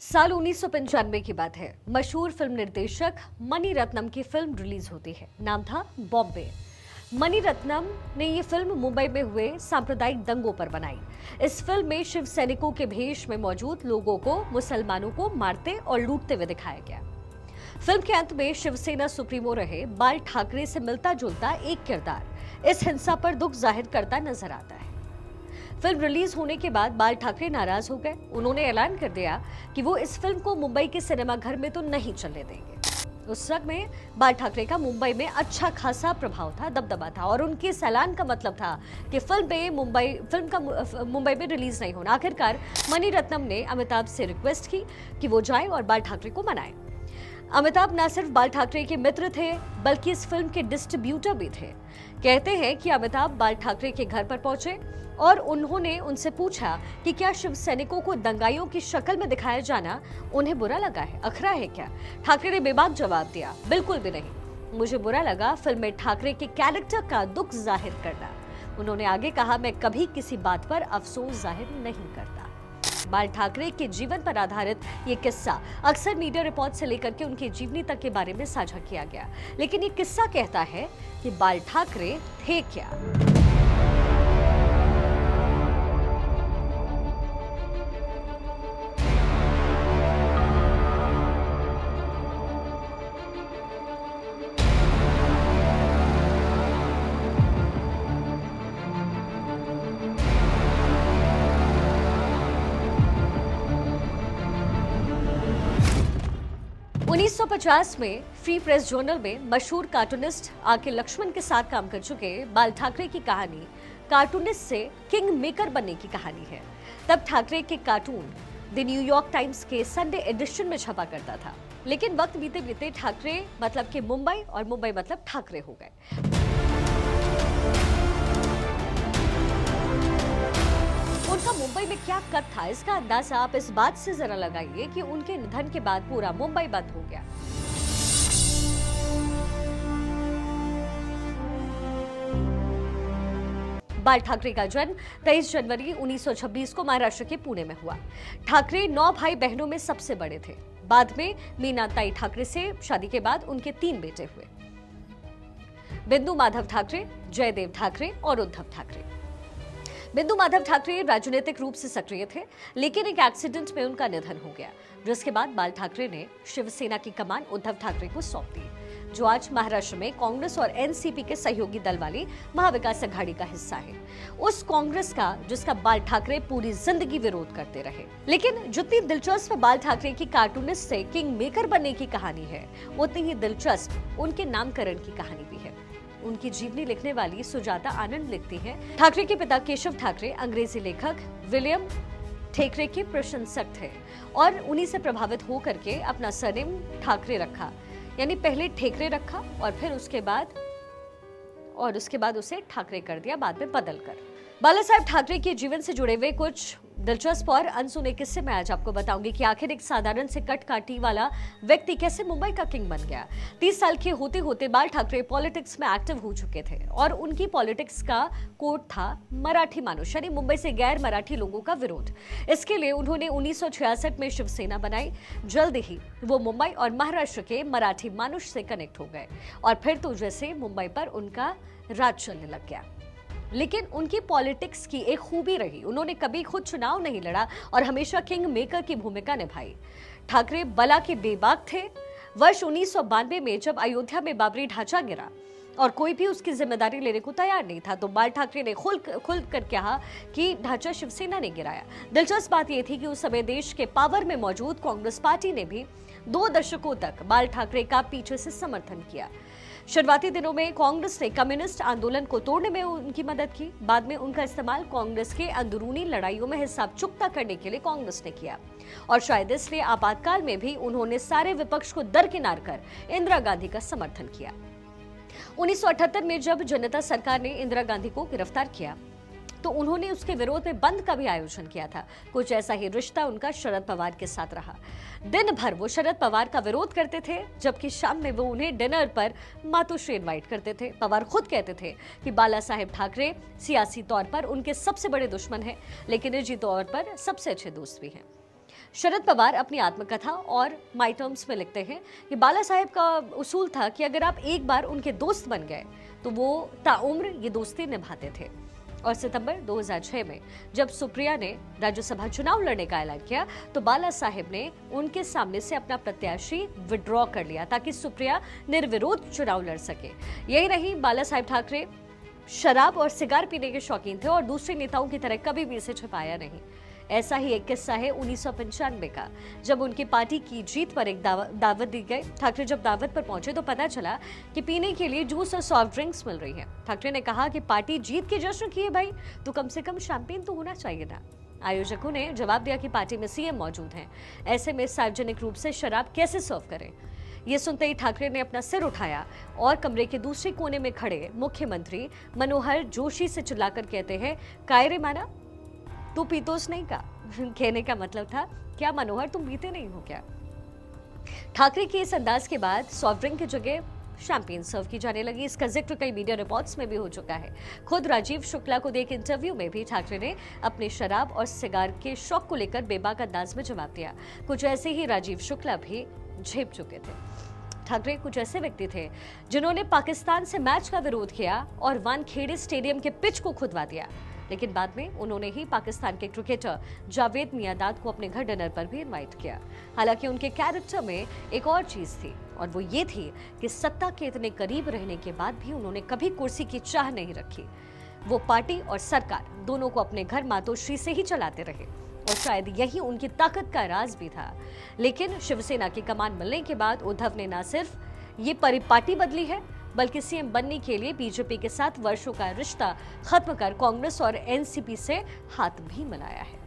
साल 1995 की बात है। मशहूर फिल्म निर्देशक मणि रत्नम की फिल्म रिलीज होती है। नाम था बॉम्बे। मणि रत्नम ने ये फिल्म मुंबई में हुए सांप्रदायिक दंगों पर बनाई। इस फिल्म में शिव सैनिकों के भेष में मौजूद लोगों को मुसलमानों को मारते और लूटते हुए दिखाया गया। फिल्म के अंत में शिवसेना सुप्रीमो रहे बाल ठाकरे से मिलता जुलता एक किरदार इस हिंसा पर दुख जाहिर करता नजर आता है। फिल्म रिलीज होने के बाद बाल ठाकरे नाराज हो गए। उन्होंने ऐलान कर दिया कि वो इस फिल्म को मुंबई के सिनेमाघर में तो नहीं चलने देंगे। उस वक्त में बाल ठाकरे का मुंबई में अच्छा खासा प्रभाव था, दबदबा था, और उनके इस ऐलान का मतलब था कि फिल्म मुंबई में रिलीज नहीं होना। आखिरकार मणि रत्नम ने अमिताभ से रिक्वेस्ट की कि वो जाएं और बाल ठाकरे को मनाएं। अमिताभ न सिर्फ बाल ठाकरे के मित्र थे बल्कि इस फिल्म के डिस्ट्रीब्यूटर भी थे। कहते हैं कि अमिताभ बाल ठाकरे के घर पर पहुंचे और उन्होंने उनसे पूछा कि क्या शिव सैनिकों को दंगाइयों की शक्ल में दिखाया जाना उन्हें बुरा लगा है, अखरा है क्या? ठाकरे ने बेबाक जवाब दिया, बिल्कुल भी नहीं। मुझे बुरा लगा फिल्म में ठाकरे के कैरेक्टर का दुख जाहिर करना। उन्होंने आगे कहा, मैं कभी किसी बात पर अफसोस जाहिर नहीं करता। बाल ठाकरे के जीवन पर आधारित ये किस्सा अक्सर मीडिया रिपोर्ट से लेकर के उनकी जीवनी तक के बारे में साझा किया गया, लेकिन ये किस्सा कहता है कि बाल ठाकरे थे क्या। 1950 में फ्री प्रेस जर्नल में मशहूर कार्टूनिस्ट आके लक्ष्मण के साथ काम कर चुके बाल ठाकरे की कहानी कार्टूनिस्ट से किंग मेकर बनने की कहानी है। तब ठाकरे के कार्टून द न्यूयॉर्क टाइम्स के संडे एडिशन में छपा करता था, लेकिन वक्त बीते बीते ठाकरे मतलब के मुंबई और मुंबई मतलब ठाकरे हो गए। उनका मुंबई में क्या कद था, इसका अंदाजा आप इस बात से जरा लगाइए कि उनके निधन के बाद पूरा मुंबई बंद हो गया। बाल ठाकरे का जन्म 23 जनवरी 1926 को महाराष्ट्र के पुणे में हुआ। ठाकरे 9 भाई बहनों में सबसे बड़े थे। बाद में मीनाताई ठाकरे से शादी के बाद उनके 3 बेटे हुए, बिंदु माधव ठाकरे, जयदेव ठाकरे और उद्धव ठाकरे। बिंदु माधव ठाकरे राजनीतिक रूप से सक्रिय थे, लेकिन एक एक्सीडेंट में उनका निधन हो गया, जिसके बाद बाल ठाकरे ने शिवसेना की कमान उद्धव ठाकरे को सौंप दी, जो आज महाराष्ट्र में कांग्रेस और एनसीपी के सहयोगी दल वाली महाविकास अघाड़ी का हिस्सा है। उस कांग्रेस का जिसका बाल ठाकरे पूरी जिंदगी विरोध करते रहे। लेकिन जितनी दिलचस्प बाल ठाकरे की कार्टूनिस्ट से किंग मेकर बनने की कहानी है, उतनी ही दिलचस्प उनके नामकरण की कहानी भी है। उनकी जीवनी लिखने वाली सुजाता आनंद लिखती हैं, ठाकरे के पिता केशव ठाकरे अंग्रेजी लेखक विलियम ठेकरे के प्रशंसक थे और उन्हीं से प्रभावित होकर के अपना सरनेम ठाकरे रखा, यानी पहले ठेकरे रखा और फिर उसके बाद उसे ठाकरे कर दिया, बाद में बदलकर। बाला साहेब ठाकरे के जीवन से जुड़े हुए कुछ दिलचस्प और अनसुने किस्से मैं आज आपको बताऊंगी कि आखिर एक साधारण से कटकाठी वाला व्यक्ति कैसे मुंबई का किंग बन गया। 30 साल के होते होते बाल ठाकरे पॉलिटिक्स में एक्टिव हो चुके थे और उनकी पॉलिटिक्स का कोड था मराठी मानुष, यानी मुंबई से गैर मराठी लोगों का विरोध। इसके लिए उन्होंने 1966 में शिवसेना बनाई। जल्द ही वो मुंबई और महाराष्ट्र के मराठी मानुष से कनेक्ट हो गए और फिर तो जैसे मुंबई पर उनका राज चलने लग गया। लेकिन उनकी पॉलिटिक्स की एक खूबी रही, उन्होंने कभी खुद चुनाव नहीं लड़ा और हमेशा किंग मेकर की भूमिका निभाई। ठाकरे बला के बेबाक थे। वर्ष 1992 में जब अयोध्या में बाबरी ढांचा गिरा और कोई भी उसकी जिम्मेदारी लेने को तैयार नहीं था, तो बाल ठाकरे ने खुल कर कहा कि ढांचा शिवसेना ने गिराया। दिलचस्प बात यह थी कि उस समय देश के पावर में मौजूद कांग्रेस पार्टी ने भी 2 दशकों तक बाल ठाकरे का पीछे से समर्थन किया। शुरुआती दिनों में कांग्रेस ने कम्युनिस्ट आंदोलन को तोड़ने में उनकी मदद की। बाद में उनका इस्तेमाल कांग्रेस के अंदरूनी लड़ाइयों में हिसाब चुकता करने के लिए कांग्रेस ने किया और शायद इसलिए आपातकाल में भी उन्होंने सारे विपक्ष को दरकिनार कर इंदिरा गांधी का समर्थन किया। 1978 में जब जनता सरकार ने इंदिरा गांधी को गिरफ्तार किया तो उन्होंने उसके विरोध में बंद का भी आयोजन किया था। कुछ ऐसा ही रिश्ता उनका शरद पवार के साथ रहा। दिन भर वो शरद पवार का विरोध करते थे, जबकि शाम में वो उन्हें डिनर पर मातोश्री इनवाइट करते थे। पवार खुद कहते थे कि बाला साहेब ठाकरे सियासी तौर पर उनके सबसे बड़े दुश्मन हैं, लेकिन निजी तौर पर सबसे अच्छे दोस्त भी हैं। शरद पवार अपनी आत्मकथा और माई टर्म्स में लिखते हैं कि बाला साहेब का उसूल था कि अगर आप एक बार उनके दोस्त बन गए तो वो ताउम्र ये दोस्ती निभाते थे। और सितंबर 2006 में जब सुप्रिया ने राज्यसभा चुनाव लड़ने का ऐलान किया तो बाला साहेब ने उनके सामने से अपना प्रत्याशी विड्रॉ कर लिया ताकि सुप्रिया निर्विरोध चुनाव लड़ सके। यही नहीं, बाला साहेब ठाकरे शराब और सिगार पीने के शौकीन थे और दूसरे नेताओं की तरह कभी भी इसे छिपाया नहीं। ऐसा ही एक किस्सा है 1995 का, जब उनकी पार्टी की जीत पर एक दावत दी गई। ठाकरे जब दावत पर पहुंचे तो पता चला कि पीने के लिए जूस और सॉफ्ट ड्रिंक्स मिल रही है। ठाकरे ने कहा कि पार्टी जीत की जश्न की है भाई, तो कम से कम शैंपेन तो होना चाहिए ना। आयोजकों ने जवाब दिया कि पार्टी में सीएम मौजूद हैं, ऐसे में सार्वजनिक रूप से शराब कैसे सर्व करें। ये सुनते ही ठाकरे ने अपना सिर उठाया और कमरे के दूसरे कोने में खड़े मुख्यमंत्री मनोहर जोशी से चिल्लाकर कहते हैं, कायरे माना तू पीतोस नहीं का। कहने का मतलब था, क्या मनोहर तुम पीते नहीं हो क्या। ठाकरे के इस अंदाज के बाद सॉफ्ट ड्रिंक की जगह शैंपेन सर्व की जाने लगी। इसका जिक्र कई मीडिया रिपोर्ट्स में भी हो चुका है। खुद राजीव शुक्ला को देख इंटरव्यू में भी ठाकरे ने अपने शराब और सिगार के शौक को लेकर बेबाक अंदाज में जवाब दिया। कुछ ऐसे ही राजीव शुक्ला भी झेप चुके थे। ठाकरे कुछ ऐसे व्यक्ति थे जिन्होंने पाकिस्तान से मैच का विरोध किया और वानखेड़े स्टेडियम के पिच को खुदवा दिया, लेकिन बाद में उन्होंने ही पाकिस्तान के क्रिकेटर जावेद मियांदाद को अपने घर डिनर पर भी इनवाइट किया। हालांकि उनके कैरेक्टर में एक और चीज थी और वो ये थी कि सत्ता के इतने करीब रहने के बाद भी उन्होंने कभी कुर्सी की चाह नहीं रखी। वो पार्टी और सरकार दोनों को अपने घर मातोश्री से ही चलाते रहे और शायद यही उनकी ताकत का राज भी था। लेकिन शिवसेना की कमान मिलने के बाद उद्धव ने न सिर्फ ये परिपाटी बदली है, बल्कि सीएम बनने के लिए बीजेपी के साथ वर्षों का रिश्ता खत्म कर कांग्रेस और एनसीपी से हाथ भी मिलाया है।